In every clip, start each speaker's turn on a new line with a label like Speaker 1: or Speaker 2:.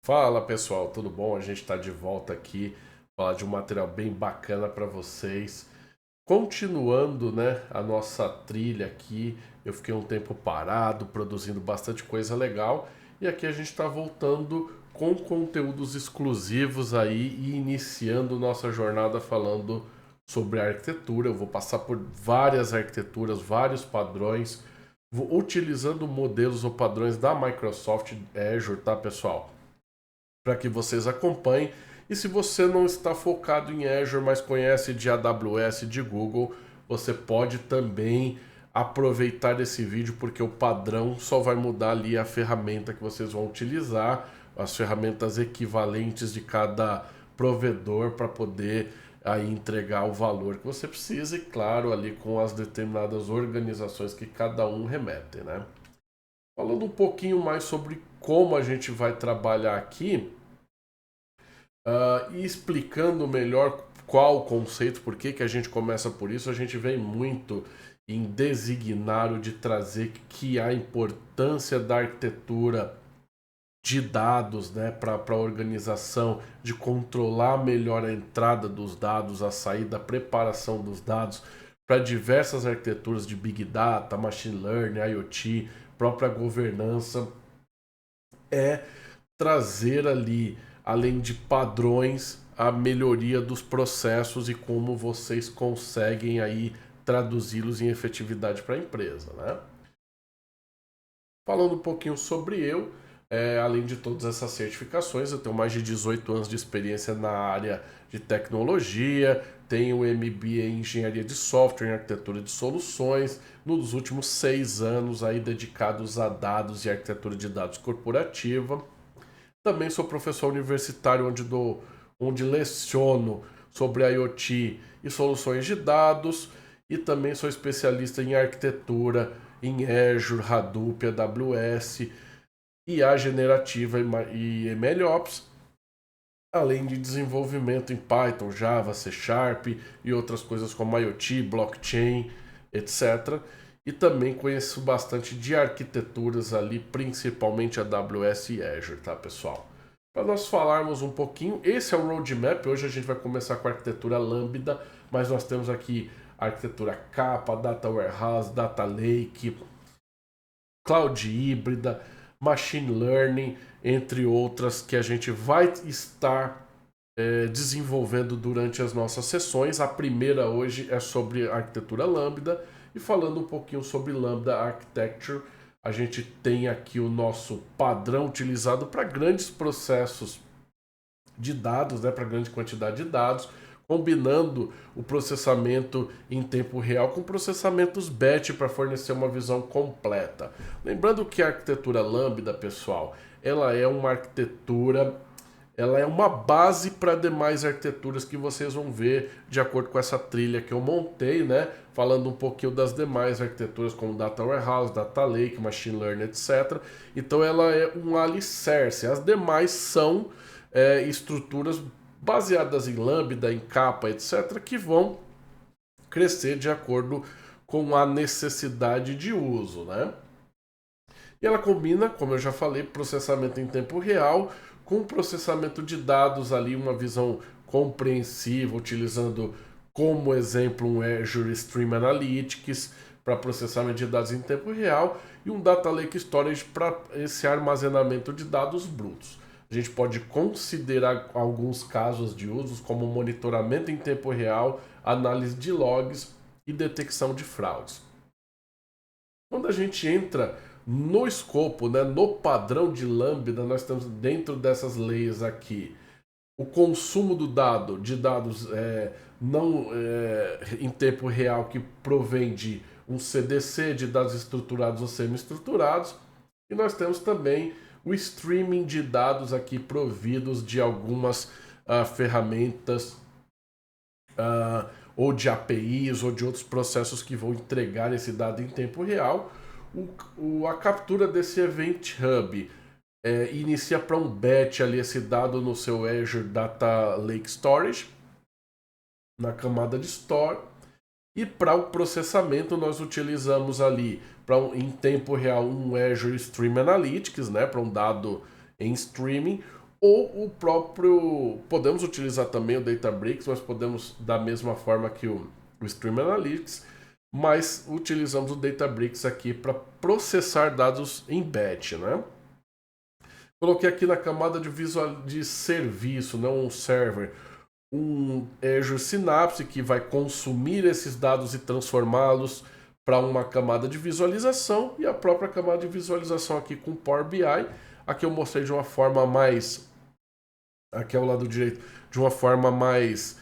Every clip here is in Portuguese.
Speaker 1: Fala pessoal, tudo bom? A gente está de volta aqui falar de um material bem bacana para vocês. Continuando, né, a nossa trilha aqui, eu fiquei um tempo parado, produzindo bastante coisa legal e aqui a gente está voltando com conteúdos exclusivos aí e iniciando nossa jornada falando sobre arquitetura. Eu vou passar por várias arquiteturas, vários padrões, utilizando modelos ou padrões da Microsoft Azure, tá pessoal? Para que vocês acompanhem. E se você não está focado em Azure, mas conhece de AWS, de Google, você pode também aproveitar esse vídeo, porque o padrão só vai mudar ali a ferramenta que vocês vão utilizar, as ferramentas equivalentes de cada provedor para poder aí entregar o valor que você precisa e, claro, ali com as determinadas organizações que cada um remete, né? Falando um pouquinho mais sobre como a gente vai trabalhar aqui, e explicando melhor qual o conceito, por que a gente começa por isso, a gente vem muito em designar o de trazer que a importância da arquitetura de dados, né, para a organização, de controlar melhor a entrada dos dados, a saída, a preparação dos dados para diversas arquiteturas de Big Data, Machine Learning, IoT, própria governança, é trazer ali, além de padrões, a melhoria dos processos e como vocês conseguem aí traduzi-los em efetividade para a empresa, né? Falando um pouquinho sobre eu, além de todas essas certificações, eu tenho mais de 18 anos de experiência na área de tecnologia, tenho MBA em engenharia de software, em arquitetura de soluções, nos últimos 6 anos aí dedicados a dados e arquitetura de dados corporativa. Também sou professor universitário onde leciono sobre IoT e soluções de dados e também sou especialista em arquitetura em Azure, Hadoop, AWS, IA generativa e MLOps, além de desenvolvimento em Python, Java, C Sharp e outras coisas como IoT, blockchain, etc. E também conheço bastante de arquiteturas ali, principalmente AWS e Azure, tá pessoal? Para nós falarmos um pouquinho, esse é o roadmap. Hoje a gente vai começar com a arquitetura Lambda, mas nós temos aqui a arquitetura Kappa, Data Warehouse, Data Lake, Cloud híbrida, Machine Learning, entre outras que a gente vai estar desenvolvendo durante as nossas sessões. A primeira hoje é sobre arquitetura Lambda e falando um pouquinho sobre Lambda Architecture, a gente tem aqui o nosso padrão utilizado para grandes processos de dados, né, para grande quantidade de dados, combinando o processamento em tempo real com processamentos batch para fornecer uma visão completa. Lembrando que a arquitetura Lambda, pessoal, ela é uma arquitetura, ela é uma base para demais arquiteturas que vocês vão ver de acordo com essa trilha que eu montei, né? Falando um pouquinho das demais arquiteturas como Data Warehouse, Data Lake, Machine Learning, etc. Então ela é um alicerce. As demais são estruturas baseadas em Lambda, em Kappa, etc., que vão crescer de acordo com a necessidade de uso, né? E ela combina, como eu já falei, processamento em tempo real com processamento de dados ali, uma visão compreensiva, utilizando como exemplo um Azure Stream Analytics para processamento de dados em tempo real e um Data Lake Storage para esse armazenamento de dados brutos. A gente pode considerar alguns casos de usos como monitoramento em tempo real, análise de logs e detecção de fraudes. Quando a gente entra no escopo, né, no padrão de Lambda, nós temos dentro dessas leis aqui o consumo do dado, de dados não em tempo real que provém de um CDC, de dados estruturados ou semi-estruturados. E nós temos também o streaming de dados aqui providos de algumas ferramentas ou de APIs ou de outros processos que vão entregar esse dado em tempo real. A captura desse Event Hub inicia para um batch ali esse dado no seu Azure Data Lake Storage, na camada de Store. E para o processamento nós utilizamos ali em tempo real um Azure Stream Analytics, né, para um dado em streaming, ou o próprio, podemos utilizar também o Databricks, mas podemos da mesma forma que o Stream Analytics, mas utilizamos o Databricks aqui para processar dados em batch, né? Coloquei aqui na camada de serviço, não um server, um Azure Synapse que vai consumir esses dados e transformá-los para uma camada de visualização, e a própria camada de visualização aqui com Power BI. Aqui eu mostrei de uma forma mais, aqui ao lado direito, de uma forma mais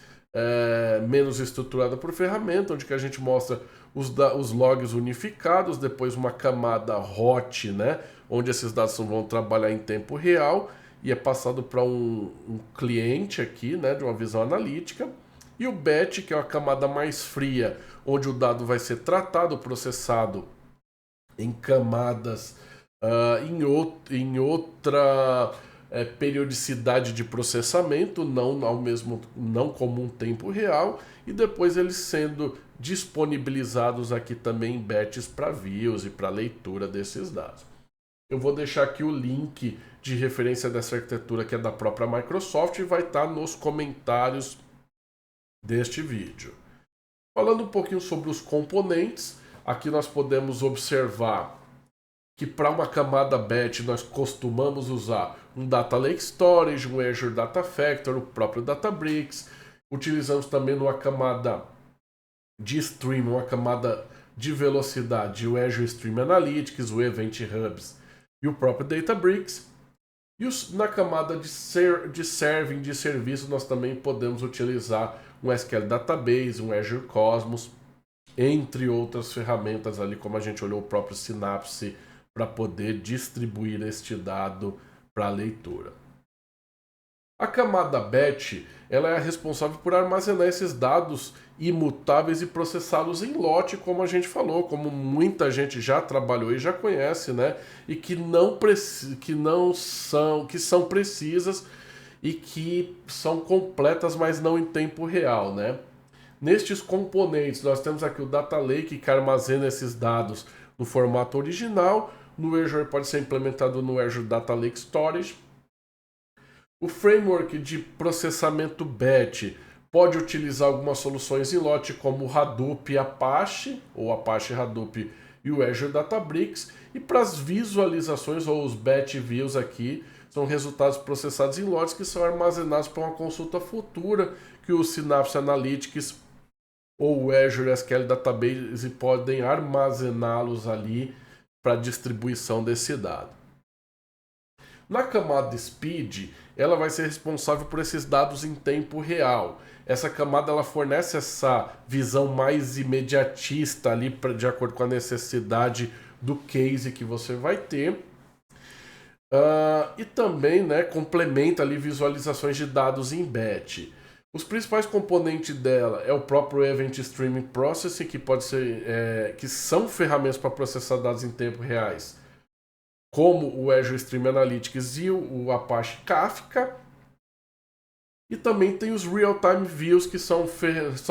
Speaker 1: menos estruturada por ferramenta, onde que a gente mostra os logs unificados, depois uma camada hot, né, onde esses dados vão trabalhar em tempo real e é passado para um cliente aqui, né, de uma visão analítica, e o batch, que é uma camada mais fria, onde o dado vai ser tratado, processado em camadas em outra periodicidade de processamento, não como um tempo real, e depois eles sendo disponibilizados aqui também em batches para views e para leitura desses dados. Eu vou deixar aqui o link de referência dessa arquitetura que é da própria Microsoft e vai estar nos comentários deste vídeo. Falando um pouquinho sobre os componentes, aqui nós podemos observar que para uma camada batch nós costumamos usar um Data Lake Storage, um Azure Data Factory, o próprio Databricks. Utilizamos também numa camada de stream, uma camada de velocidade, o Azure Stream Analytics, o Event Hubs e o próprio Databricks. E na camada de serving, de serviço, nós também podemos utilizar um SQL Database, um Azure Cosmos, entre outras ferramentas ali, como a gente olhou o próprio Synapse, para poder distribuir este dado para leitura. A camada batch, ela é responsável por armazenar esses dados imutáveis e processá-los em lote, como a gente falou, como muita gente já trabalhou e já conhece, né? E que são precisas e que são completas, mas não em tempo real, né? Nestes componentes, nós temos aqui o Data Lake, que armazena esses dados no formato original. No Azure pode ser implementado no Azure Data Lake Storage. O framework de processamento batch pode utilizar algumas soluções em lote, como o Hadoop e Apache, ou Apache Hadoop e o Azure Databricks. E para as visualizações, ou os batch views aqui, são resultados processados em lotes que são armazenados para uma consulta futura, que o Synapse Analytics ou o Azure SQL Database podem armazená-los ali para distribuição desse dado. Na camada Speed, ela vai ser responsável por esses dados em tempo real. Essa camada ela fornece essa visão mais imediatista ali, de acordo com a necessidade do case que você vai ter. E também, né, complementa ali visualizações de dados em batch. Os principais componentes dela é o próprio Event Streaming Processing, que pode ser, que são ferramentas para processar dados em tempo reais, como o Azure Stream Analytics e o Apache Kafka. E também tem os Real-Time Views, que são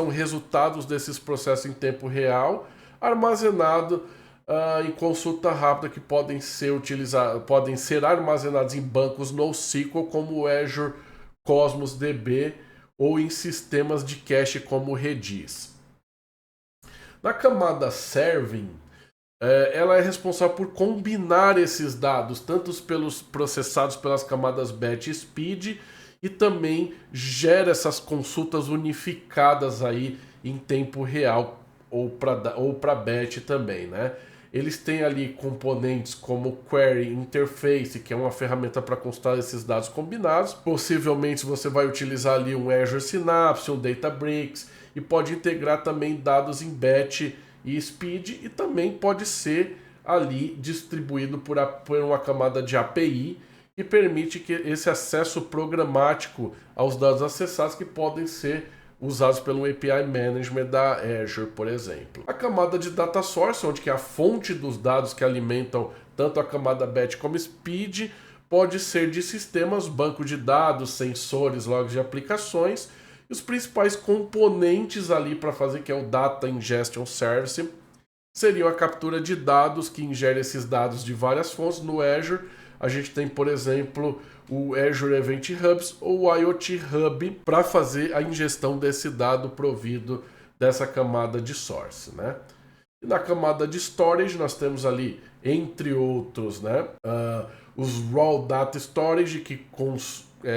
Speaker 1: resultados desses processos em tempo real, armazenado em consulta rápida, que podem ser armazenados em bancos NoSQL, como o Azure Cosmos DB, ou em sistemas de cache como o Redis. Na camada Serving, ela é responsável por combinar esses dados, tanto pelos processados pelas camadas batch e speed, e também gera essas consultas unificadas aí em tempo real, ou para batch também, né? Eles têm ali componentes como Query Interface, que é uma ferramenta para consultar esses dados combinados. Possivelmente você vai utilizar ali um Azure Synapse, um Databricks, e pode integrar também dados em batch e speed, e também pode ser ali distribuído por uma camada de API, que permite que esse acesso programático aos dados acessados, que podem ser usados pelo API Management da Azure, por exemplo. A camada de Data Source, onde que é a fonte dos dados que alimentam tanto a camada batch como speed, pode ser de sistemas, banco de dados, sensores, logs de aplicações, e os principais componentes ali para fazer, que é o Data Ingestion Service, seriam a captura de dados que ingere esses dados de várias fontes no Azure. A gente tem, por exemplo, o Azure Event Hubs ou o IoT Hub para fazer a ingestão desse dado provido dessa camada de source, né? E na camada de storage nós temos ali, entre outros, né, os Raw Data Storage, que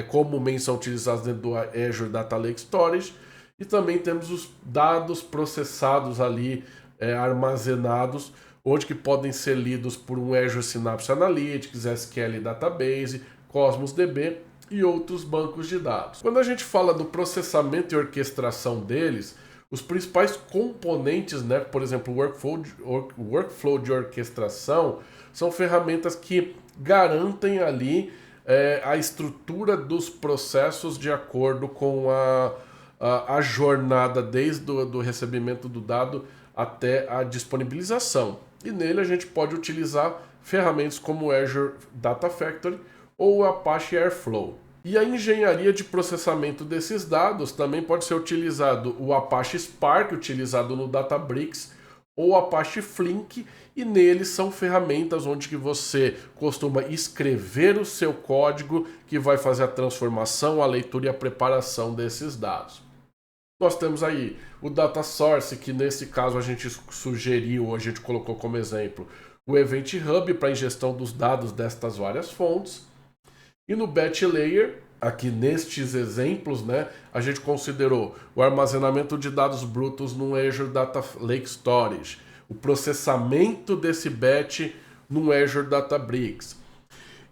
Speaker 1: comumente são utilizados dentro do Azure Data Lake Storage, e também temos os dados processados ali, armazenados, onde que podem ser lidos por um Azure Synapse Analytics, SQL Database, Cosmos DB e outros bancos de dados. Quando a gente fala do processamento e orquestração deles, os principais componentes, né, por exemplo, o workflow de orquestração, são ferramentas que garantem ali a estrutura dos processos de acordo com a jornada desde o recebimento do dado até a disponibilização. E nele a gente pode utilizar ferramentas como o Azure Data Factory ou o Apache Airflow. E a engenharia de processamento desses dados também pode ser utilizado o Apache Spark, utilizado no Databricks, ou o Apache Flink, e neles são ferramentas onde que você costuma escrever o seu código que vai fazer a transformação, a leitura e a preparação desses dados. Nós temos aí o Data Source, que nesse caso a gente sugeriu, a gente colocou como exemplo, o Event Hub para ingestão dos dados destas várias fontes. E no Batch Layer, aqui nestes exemplos, né, a gente considerou o armazenamento de dados brutos no Azure Data Lake Storage, o processamento desse batch no Azure Databricks,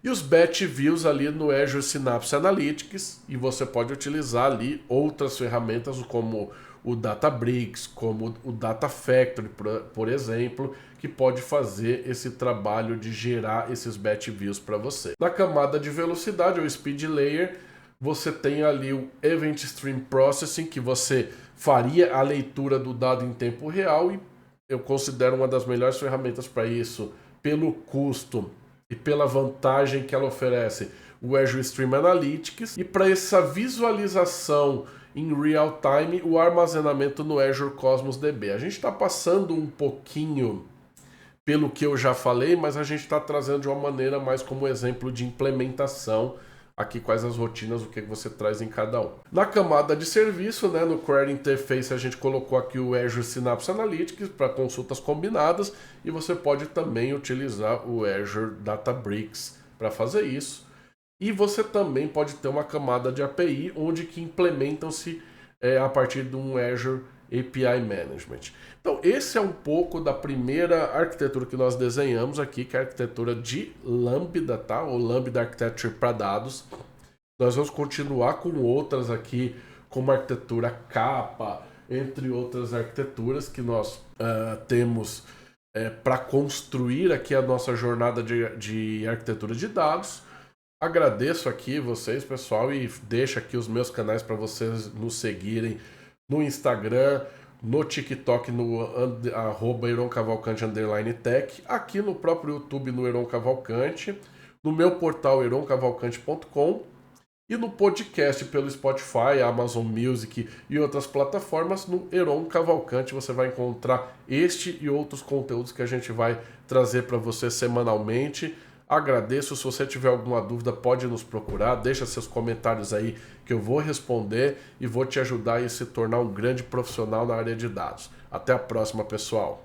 Speaker 1: e os Batch Views ali no Azure Synapse Analytics, e você pode utilizar ali outras ferramentas como o Databricks, como o Data Factory, por exemplo, que pode fazer esse trabalho de gerar esses Batch Views para você. Na camada de velocidade, ou Speed Layer, você tem ali o Event Stream Processing, que você faria a leitura do dado em tempo real, e eu considero uma das melhores ferramentas para isso, pelo custo e pela vantagem que ela oferece, o Azure Stream Analytics, e para essa visualização em real time, o armazenamento no Azure Cosmos DB. A gente está passando um pouquinho pelo que eu já falei, mas a gente está trazendo de uma maneira mais como exemplo de implementação, aqui quais as rotinas, o que você traz em cada um. Na camada de serviço, né, no Query Interface, a gente colocou aqui o Azure Synapse Analytics para consultas combinadas, e você pode também utilizar o Azure Databricks para fazer isso. E você também pode ter uma camada de API, onde que implementam-se a partir de um Azure API Management. Então, esse é um pouco da primeira arquitetura que nós desenhamos aqui, que é a arquitetura de Lambda, tá? Ou Lambda Architecture para dados. Nós vamos continuar com outras aqui, como a arquitetura Kappa, entre outras arquiteturas que nós temos para construir aqui a nossa jornada de arquitetura de dados. Agradeço aqui vocês, pessoal, e deixo aqui os meus canais para vocês nos seguirem no Instagram, no TikTok, no @EronCavalcante_tech, aqui no próprio YouTube, no Eron Cavalcante, no meu portal eroncavalcante.com e no podcast pelo Spotify, Amazon Music e outras plataformas. No Eron Cavalcante você vai encontrar este e outros conteúdos que a gente vai trazer para você semanalmente. Agradeço. Se você tiver alguma dúvida, pode nos procurar, deixa seus comentários aí que eu vou responder e vou te ajudar a se tornar um grande profissional na área de dados. Até a próxima, pessoal!